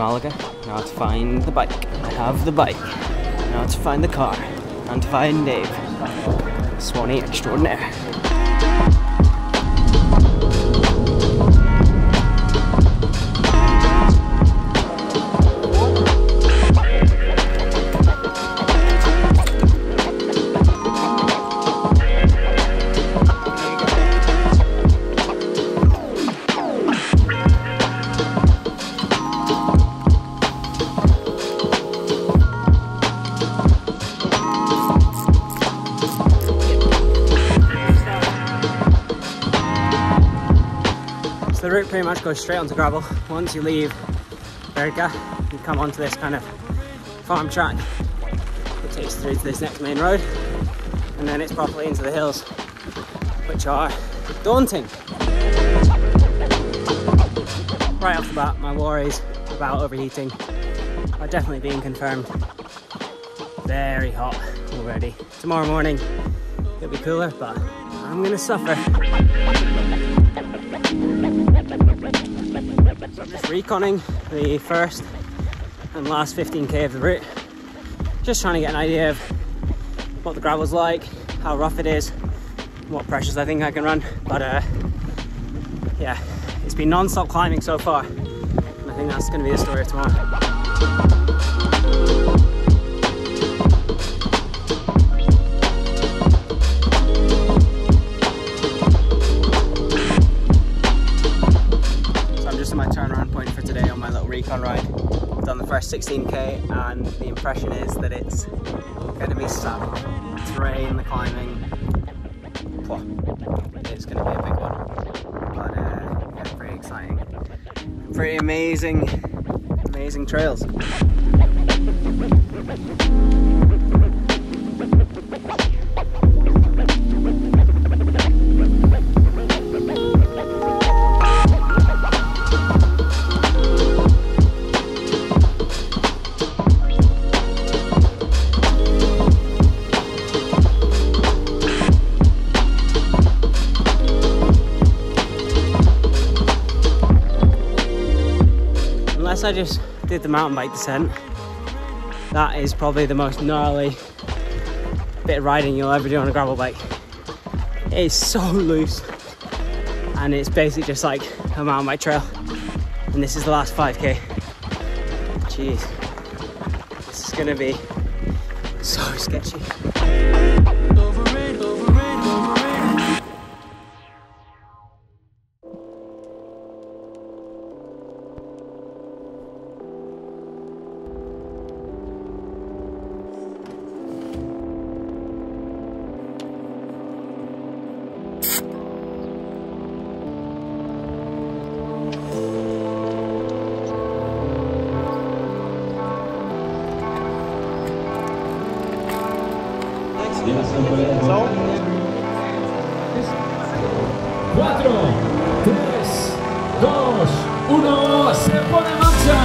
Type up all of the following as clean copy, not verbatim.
Malaga. Now to find the bike. I have the bike. Now to find the car. And to find Dave. Swanee extraordinaire. The route pretty much goes straight onto gravel. Once you leave Berja, you come onto this kind of farm track. It takes you through to this next main road, and then it's properly into the hills, which are daunting. Right off the bat, my worries about overheating are definitely being confirmed. Very hot already. Tomorrow morning it'll be cooler, but I'm gonna suffer. So I'm just reconning the first and last 15k of the route. Just trying to get an idea of what the gravel's like, how rough it is, what pressures I think I can run. But yeah, it's been non-stop climbing so far, and I think that's going to be the story of tomorrow. My turnaround point for today on my little recon ride. I've done the first 16k, and the impression is that it's going to be savage. The terrain, the climbing, it's going to be a big one. But yeah, pretty exciting. Pretty amazing trails. Unless I just did the mountain bike descent, that is probably the most gnarly bit of riding you'll ever do on a gravel bike. It is so loose, and it's basically just like a mountain bike trail. And this is the last 5k. Jeez, this is gonna be so sketchy. São 4, 3, 2, 1, se pone en marcha.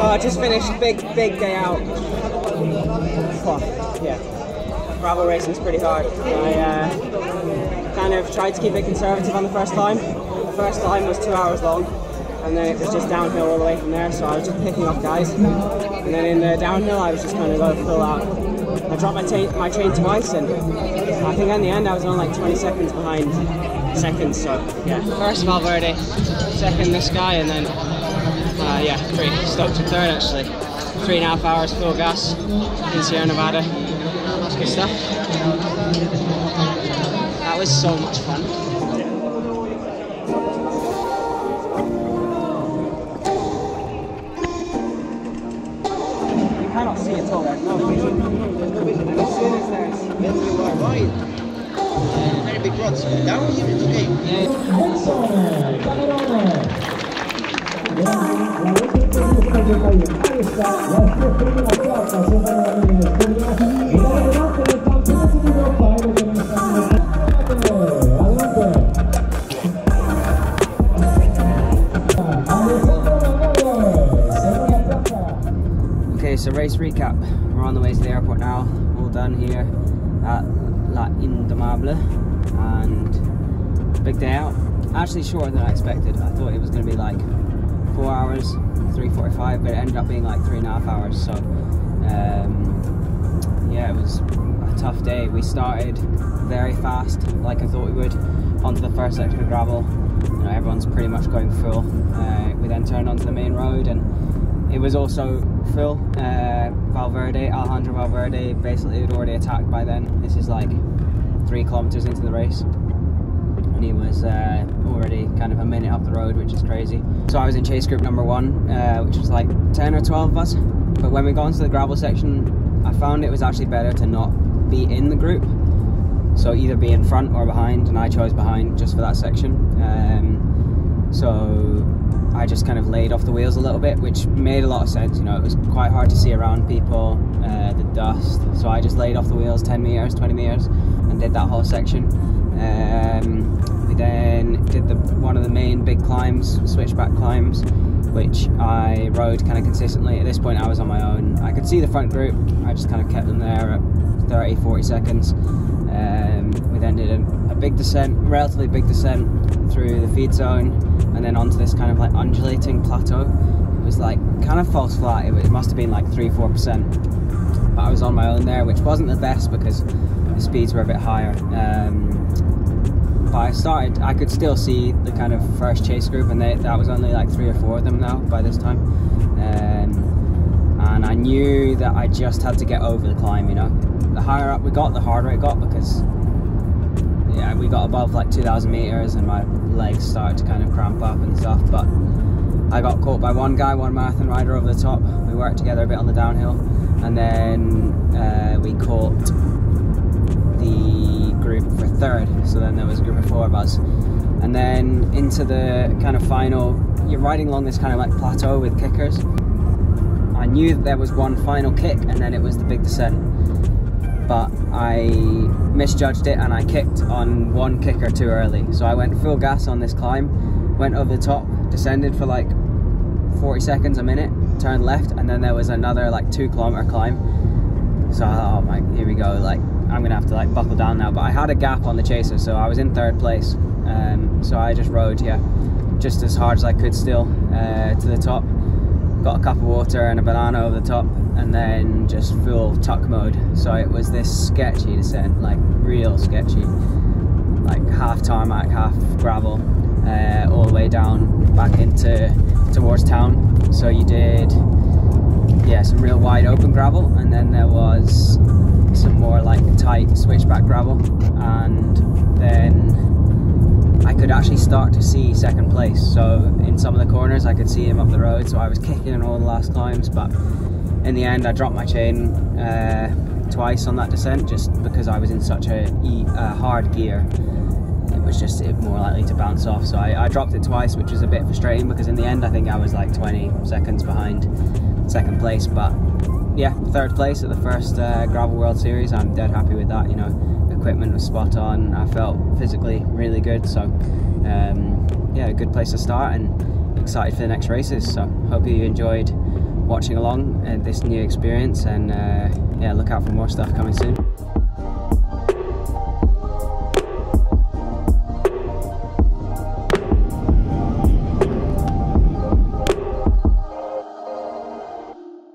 I just finished big day out. Oh, yeah, gravel racing is pretty hard. I kind of tried to keep it conservative on the first climb. The first climb was 2 hours long, and then it was just downhill all the way from there, so I was just picking off guys. And then in the downhill I was just kind of going full out. I dropped my chain twice, and I think in the end I was on like 20 seconds behind seconds, so yeah. First Valverde, second this guy, and then yeah, pretty stoked for third actually. 3.5 hours full gas in Sierra Nevada. That's good stuff. That was so much fun. You cannot see at all, there's no vision. And as soon as there's... When you are wide, very big rods, down here it's okay. Okay, so race recap. We're on the way to the airport now. All done here at Indomable, and big day out. Actually shorter than I expected. I thought it was going to be like 4 hours, 3:45, but it ended up being like 3.5 hours. So yeah, it was a tough day. We started very fast, like I thought we would, onto the first section of gravel. You know, everyone's pretty much going full. We then turned onto the main road, and it was also full. Alexandro Valverde basically had already attacked by then. This is like 3 kilometers into the race, and he was already kind of a minute up the road, which is crazy. So I was in chase group number 1, which was like 10 or 12 of us. But when we got into the gravel section, I found it was actually better to not be in the group. So either be in front or behind, and I chose behind just for that section. So I just kind of laid off the wheels a little bit, which made a lot of sense. You know, it was quite hard to see around people, the dust. So I just laid off the wheels 10 meters, 20 meters, and did that whole section. We then did one of the main big climbs, switchback climbs, which I rode kind of consistently. At this point I was on my own. I could see the front group, I just kind of kept them there at 30, 40 seconds. We then did a big descent, relatively big descent through the feed zone, and then onto this kind of like undulating plateau. It was like kind of false flat. It must have been like 3-4%, but I was on my own there, which wasn't the best because the speeds were a bit higher. But I could still see the kind of first chase group, and that was only like 3 or 4 of them now by this time. And I knew that I just had to get over the climb, you know. The higher up we got, the harder it got, because yeah, we got above like 2,000 meters and my legs started to kind of cramp up and stuff. But I got caught by one marathon rider over the top. We worked together a bit on the downhill, and then we caught the group for third. So then there was a group of 4 of us, and then into the kind of final, you're riding along this kind of like plateau with kickers. I knew that there was one final kick, and then it was the big descent, but I misjudged it and I kicked on one kicker too early. So I went full gas on this climb, went over the top, descended for like 40 seconds, a minute, turned left, and then there was another like 2-kilometer climb. So I thought, oh my, here we go, like I'm gonna have to like buckle down now. But I had a gap on the chaser, so I was in 3rd place. So I just rode, yeah, just as hard as I could still to the top. Got a cup of water and a banana over the top, and then just full tuck mode. So it was this sketchy descent, like real sketchy, like half tarmac, half gravel, all the way down back towards town. So you did yeah, some real wide open gravel, and then there was some more like tight switchback gravel, and then I could actually start to see second place. So in some of the corners I could see him up the road, so I was kicking in all the last climbs, but in the end I dropped my chain twice on that descent, just because I was in such a hard gear. It was just more likely to bounce off, so I dropped it twice, which was a bit frustrating, because in the end I think I was like 20 seconds behind second place. But yeah, third place at the first Gravel World Series. I'm dead happy with that. You know, equipment was spot on. I felt physically really good, so yeah, a good place to start, and excited for the next races. So hope you enjoyed watching along this new experience, and yeah, look out for more stuff coming soon.